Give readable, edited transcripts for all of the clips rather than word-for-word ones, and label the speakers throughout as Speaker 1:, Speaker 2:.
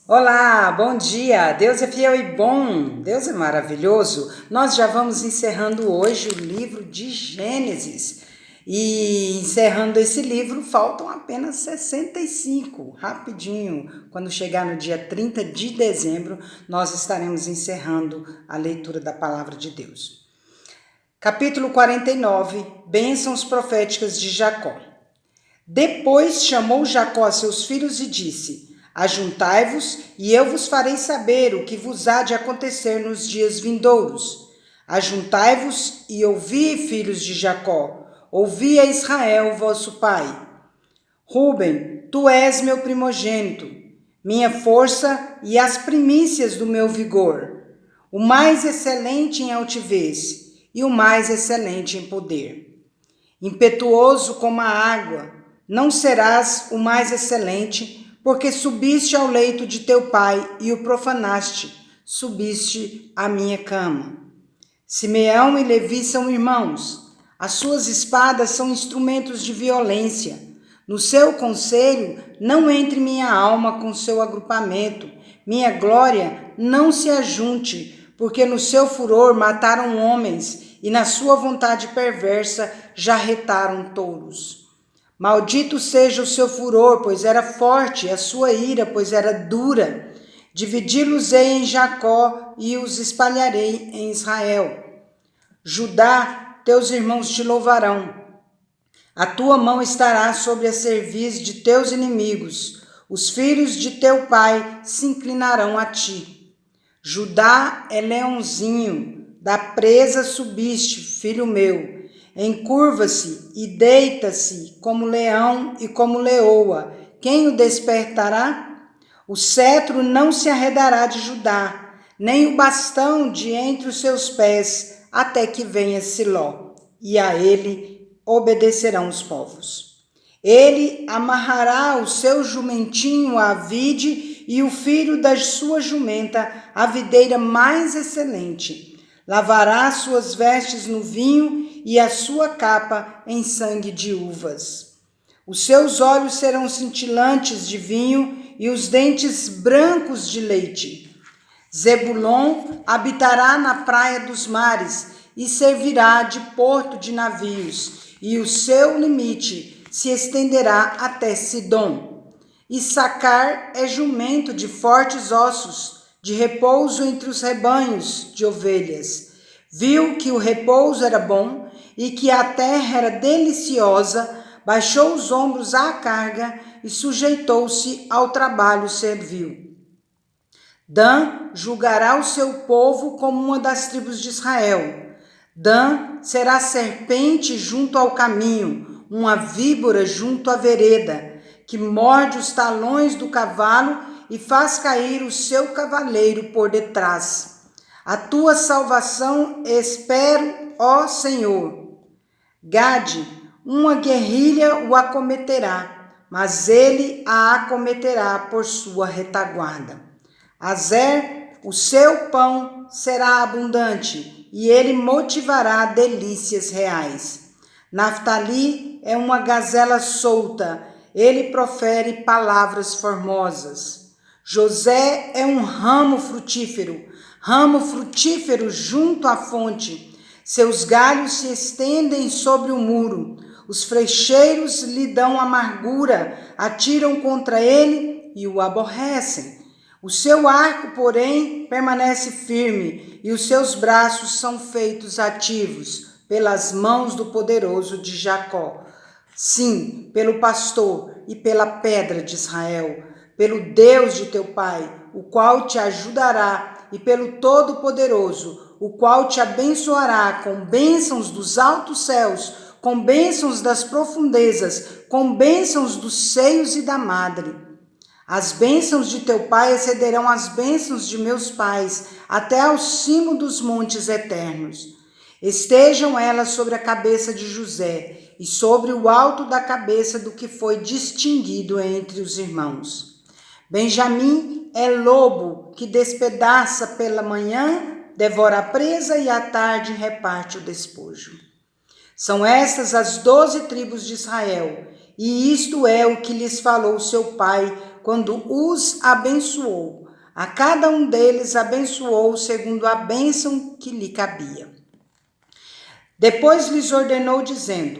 Speaker 1: Olá, bom dia! Deus é fiel e bom, Deus é maravilhoso. Nós já vamos encerrando hoje o livro de Gênesis. E encerrando esse livro, faltam apenas 65, rapidinho. Quando chegar no dia 30 de dezembro, nós estaremos encerrando a leitura da palavra de Deus. Capítulo 49, Bênçãos proféticas de Jacó. Depois chamou Jacó a seus filhos e disse: Ajuntai-vos, e eu vos farei saber o que vos há de acontecer nos dias vindouros. Ajuntai-vos e ouvi, filhos de Jacó, ouvi a Israel, vosso pai. Ruben, tu és meu primogênito, minha força e as primícias do meu vigor, o mais excelente em altivez e o mais excelente em poder. Impetuoso como a água, não serás o mais excelente, porque subiste ao leito de teu pai e o profanaste, subiste à minha cama. Simeão e Levi são irmãos, as suas espadas são instrumentos de violência. No seu conselho não entre minha alma com seu agrupamento, minha glória não se ajunte, porque no seu furor mataram homens e na sua vontade perversa jarretaram touros. Maldito seja o seu furor, pois era forte, e a sua ira, pois era dura. Dividi-los-ei em Jacó e os espalharei em Israel. Judá, teus irmãos te louvarão. A tua mão estará sobre a cerviz de teus inimigos. Os filhos de teu pai se inclinarão a ti. Judá é leãozinho, da presa subiste, filho meu. Encurva-se e deita-se como leão e como leoa. Quem o despertará? O cetro não se arredará de Judá, nem o bastão de entre os seus pés, até que venha Siló, e a ele obedecerão os povos. Ele amarrará o seu jumentinho à vide e o filho da sua jumenta à videira mais excelente. Lavará suas vestes no vinho e a sua capa em sangue de uvas. Os seus olhos serão cintilantes de vinho e os dentes brancos de leite. Zebulon habitará na praia dos mares e servirá de porto de navios, e o seu limite se estenderá até Sidom. Issacar é jumento de fortes ossos, de repouso entre os rebanhos de ovelhas. Viu que o repouso era bom e que a terra era deliciosa, baixou os ombros à carga e sujeitou-se ao trabalho servil. Dan julgará o seu povo como uma das tribos de Israel. Dan será serpente junto ao caminho, uma víbora junto à vereda, que morde os talões do cavalo e faz cair o seu cavaleiro por detrás. A tua salvação espero, ó Senhor. Gade, uma guerrilha o acometerá, mas ele a acometerá por sua retaguarda. Azer, o seu pão será abundante, e ele motivará delícias reais. Naftali é uma gazela solta, ele profere palavras formosas. José é um ramo frutífero junto à fonte. Seus galhos se estendem sobre o muro. Os freixeiros lhe dão amargura, atiram contra ele e o aborrecem. O seu arco, porém, permanece firme, e os seus braços são feitos ativos pelas mãos do poderoso de Jacó. Sim, pelo pastor e pela pedra de Israel, pelo Deus de teu pai, o qual te ajudará, e pelo Todo-Poderoso, o qual te abençoará com bênçãos dos altos céus, com bênçãos das profundezas, com bênçãos dos seios e da madre. As bênçãos de teu pai excederão as bênçãos de meus pais, até ao cimo dos montes eternos. Estejam elas sobre a cabeça de José, e sobre o alto da cabeça do que foi distinguido entre os irmãos. Benjamim é lobo que despedaça pela manhã, devora a presa e à tarde reparte o despojo. São estas as 12 tribos de Israel, e isto é o que lhes falou seu pai quando os abençoou. A cada um deles abençoou segundo a bênção que lhe cabia. Depois lhes ordenou, dizendo: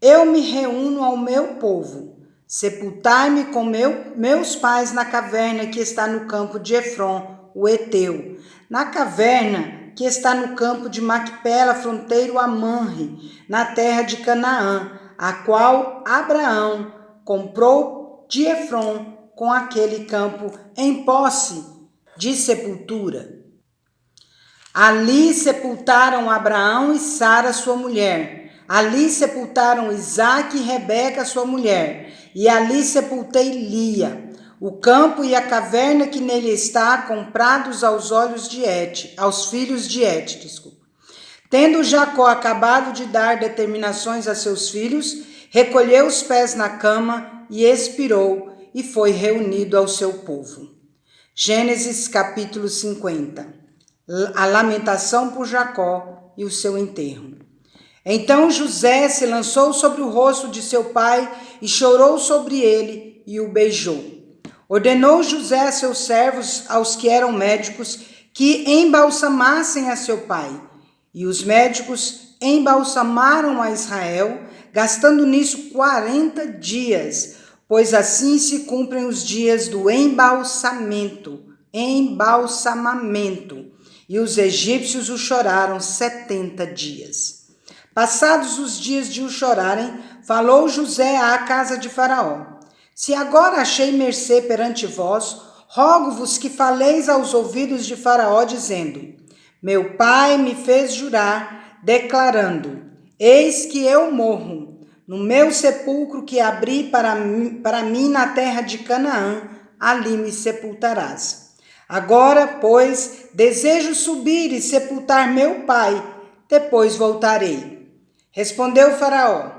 Speaker 1: Eu me reúno ao meu povo. Sepultai-me com meus pais na caverna que está no campo de Efron, o Heteu, na caverna que está no campo de Macpela, fronteiro a Manre, na terra de Canaã, a qual Abraão comprou de Efron com aquele campo em posse de sepultura. Ali sepultaram Abraão e Sara, sua mulher. Ali sepultaram Isaque e Rebeca, sua mulher. E ali sepultei Lia. O campo e a caverna que nele está, comprados aos filhos de Et. Tendo Jacó acabado de dar determinações a seus filhos, recolheu os pés na cama e expirou, e foi reunido ao seu povo. Gênesis capítulo 50. A lamentação por Jacó e o seu enterro. Então José se lançou sobre o rosto de seu pai e chorou sobre ele e o beijou. Ordenou José a seus servos, aos que eram médicos, que embalsamassem a seu pai. E os médicos embalsamaram a Israel, gastando nisso 40 dias, pois assim se cumprem os dias do embalsamamento. E os egípcios o choraram 70 dias. Passados os dias de o chorarem, falou José à casa de Faraó: Se agora achei mercê perante vós, rogo-vos que faleis aos ouvidos de Faraó, dizendo: Meu pai me fez jurar, declarando: Eis que eu morro, no meu sepulcro que abri para mim na terra de Canaã, ali me sepultarás. Agora, pois, desejo subir e sepultar meu pai, depois voltarei. Respondeu Faraó: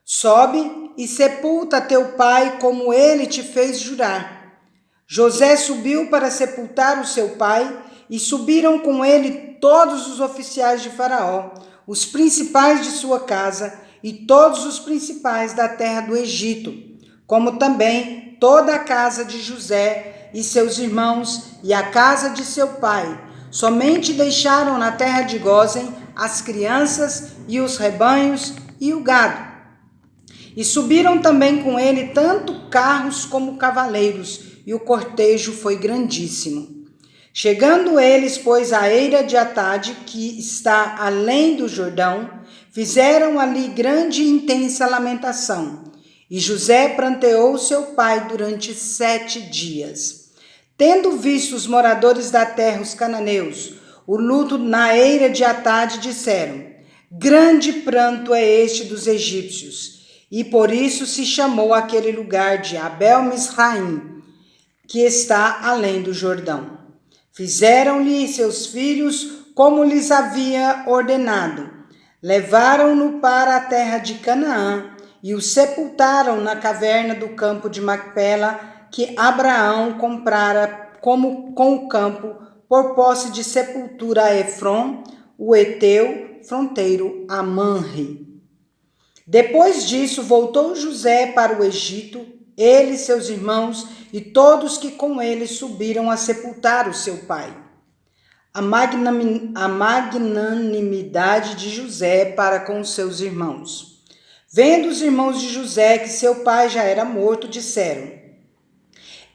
Speaker 1: Sobe e sepulta teu pai, como ele te fez jurar. José subiu para sepultar o seu pai, e subiram com ele todos os oficiais de Faraó, os principais de sua casa, e todos os principais da terra do Egito, como também toda a casa de José e seus irmãos, e a casa de seu pai. Somente deixaram na terra de Gósen as crianças e os rebanhos e o gado. E subiram também com ele tanto carros como cavaleiros, e o cortejo foi grandíssimo. Chegando eles, pois, à eira de Atade, que está além do Jordão, fizeram ali grande e intensa lamentação. E José pranteou seu pai durante 7 dias. Tendo visto os moradores da terra, os cananeus, o luto na eira de Atade, disseram: Grande pranto é este dos egípcios. E por isso se chamou aquele lugar de Abel-Misraim, que está além do Jordão. Fizeram-lhe seus filhos como lhes havia ordenado. Levaram-no para a terra de Canaã e o sepultaram na caverna do campo de Macpela, que Abraão comprara com o campo por posse de sepultura a Efron, o Heteu, fronteiro a Manre. Depois disso voltou José para o Egito, ele, seus irmãos e todos que com ele subiram a sepultar o seu pai. A magnanimidade de José para com os seus irmãos. Vendo os irmãos de José que seu pai já era morto, disseram: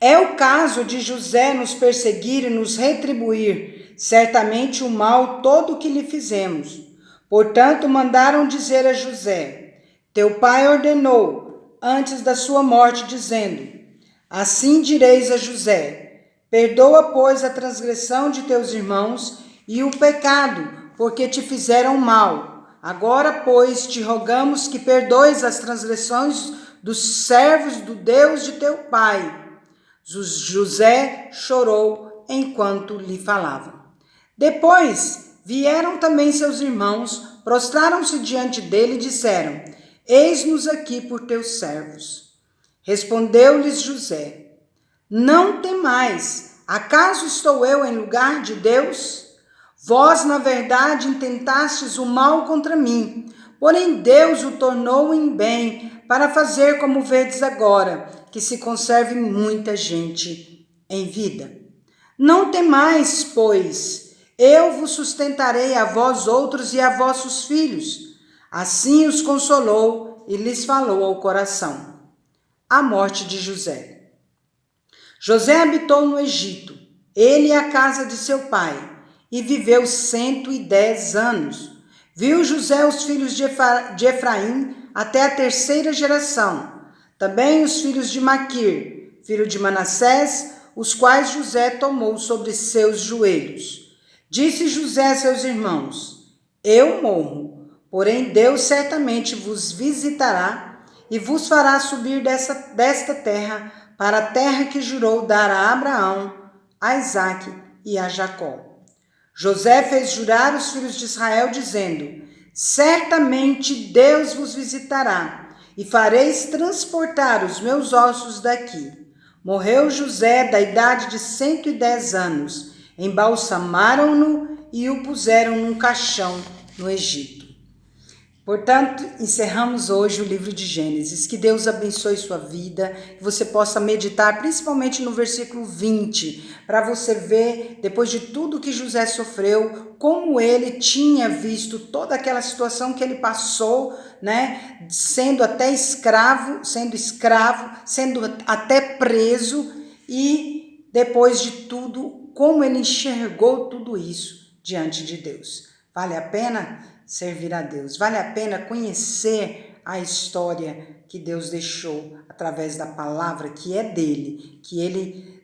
Speaker 1: É o caso de José nos perseguir e nos retribuir, certamente o mal todo o que lhe fizemos. Portanto, mandaram dizer a José: Teu pai ordenou, antes da sua morte, dizendo: Assim direis a José: Perdoa, pois, a transgressão de teus irmãos e o pecado, porque te fizeram mal. Agora, pois, te rogamos que perdoes as transgressões dos servos do Deus de teu pai. José chorou enquanto lhe falava. Depois vieram também seus irmãos, prostraram-se diante dele e disseram: Eis-nos aqui por teus servos. Respondeu-lhes José: Não temais, acaso estou eu em lugar de Deus? Vós, na verdade, intentastes o mal contra mim, porém Deus o tornou em bem, para fazer como vedes agora, que se conserve muita gente em vida. Não temais, pois, eu vos sustentarei a vós outros e a vossos filhos. Assim os consolou e lhes falou ao coração. A morte de José. José habitou no Egito, ele e a casa de seu pai, e viveu 110 anos. Viu José os filhos de Efraim até a terceira geração. Também os filhos de Maquir, filho de Manassés, os quais José tomou sobre seus joelhos. Disse José a seus irmãos: Eu morro, porém Deus certamente vos visitará e vos fará subir desta terra para a terra que jurou dar a Abraão, a Isaque e a Jacó. José fez jurar os filhos de Israel, dizendo: Certamente Deus vos visitará, e fareis transportar os meus ossos daqui. Morreu José da idade de 110 anos. Embalsamaram-no e o puseram num caixão no Egito. Portanto, encerramos hoje o livro de Gênesis. Que Deus abençoe sua vida, que você possa meditar, principalmente no versículo 20, para você ver, depois de tudo que José sofreu, como ele tinha visto toda aquela situação que ele passou, né? Sendo escravo, sendo até preso, e depois de tudo, como ele enxergou tudo isso diante de Deus. Vale a pena servir a Deus, vale a pena conhecer a história que Deus deixou através da palavra que é dele, que ele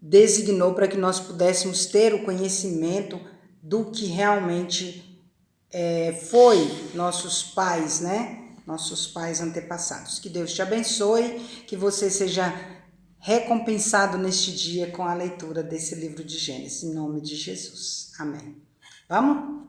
Speaker 1: designou para que nós pudéssemos ter o conhecimento do que realmente foi nossos pais, né? Nossos pais antepassados. Que Deus te abençoe, que você seja recompensado neste dia com a leitura desse livro de Gênesis, em nome de Jesus. Amém. Vamos?